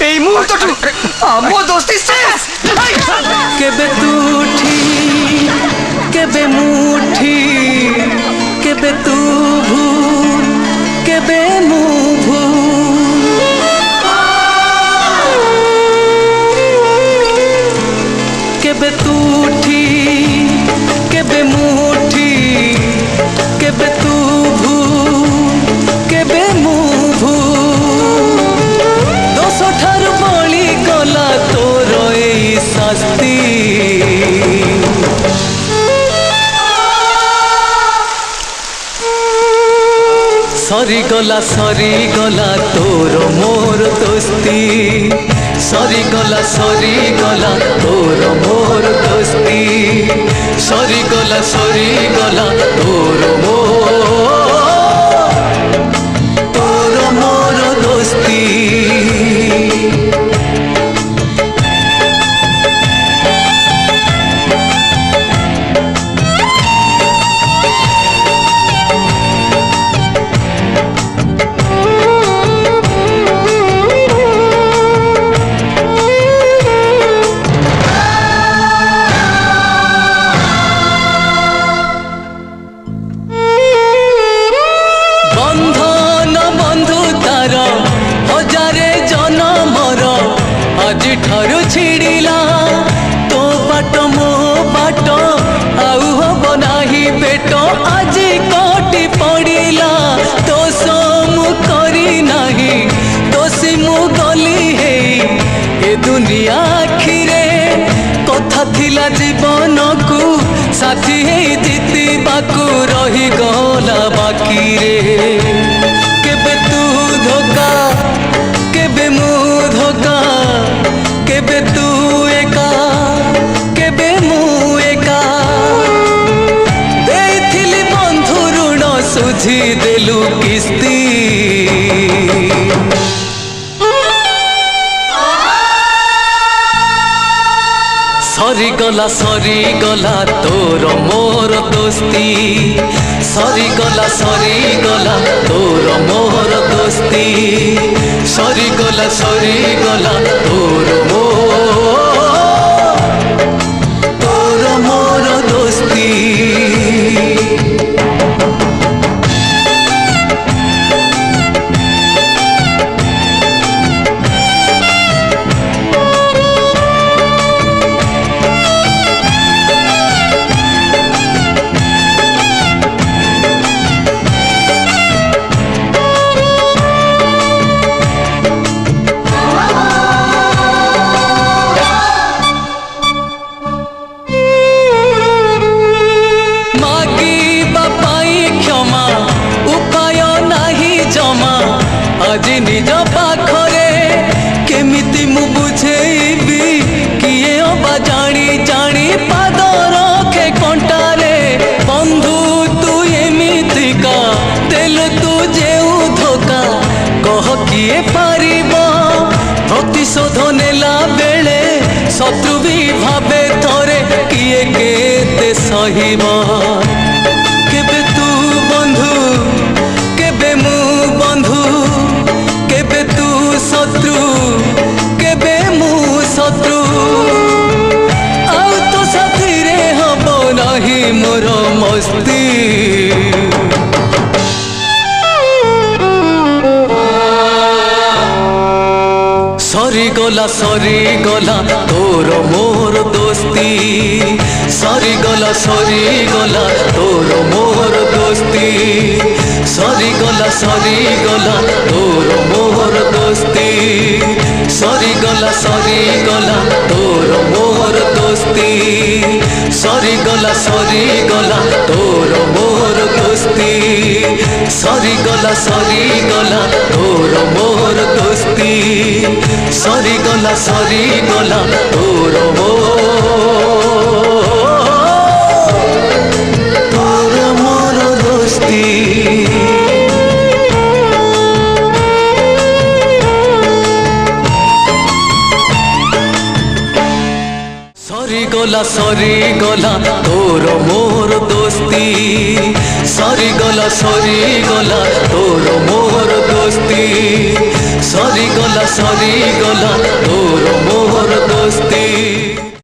এই মুহূর্তটু আমো দোস্তি শেষ। কেবে তুঠি কেবে মুঠি কেবে তু ভুল কেবে মু ভুল কেবে তুঠি কেবে মুঠি কেবে তু ভুল কেবে মু ভুল দোষ ঠারু বଳି গলা তোর এই শাস্তি সরিগলা তোর মোর দোস্তি সরিগলা তোর মোর দোস্তি সরিগলা তোর মোর দোস্তি ठारू छिड़िला तो बाट मो बाट आउ हम नाही पेट आज कटी पड़िला तो समु करी नाही दोषी मु गली हे ए दुनिया आखिरे कथा थिला जीवन को साथी हे जीती बाकू रही गला बाकी रे केबे तू धोखा केबे मु धोखा केबे तू एका केबे मु एका देइथिली बंधु ऋण सुझी देलु किस्ती सरीगला तोर मोर दोस्ती सरीगला तोर मोर दोस्ती सरीगला तोर मोर दोस्ती आज निज पाखरे केमिति मु बुझेबी किए अबा जानी जानी पाद रखे कंटारे बंधु तू एमितिका तेल तू जेउ धोका कह किए पारिब प्रतिशोध नेला बेले शत्रु भी भावे थरे किए केते सहिब केबे तू बंधु केबे मु बंधु केबे तू शत्रु केबे मु शत्रु आउ तो साथी रे हब नहीं मोर मस्ती सरीगला तोर मोर दोस्ती सरीगला तोर मोर दोस्ती सरीगला तोर मोर दोस्ती सरीगला तोर मोर दोस्ती सरीगला तोर मोर दोस्ती सरीगला तोर मोर दोस्ती सरीगला तोर मोर दोस्ती सरीगला तोर मोर दोस्ती सरीगला तोर मोर दोस्ती ସରିଗଲା ତୋର ମୋର ଦୋସ୍ତି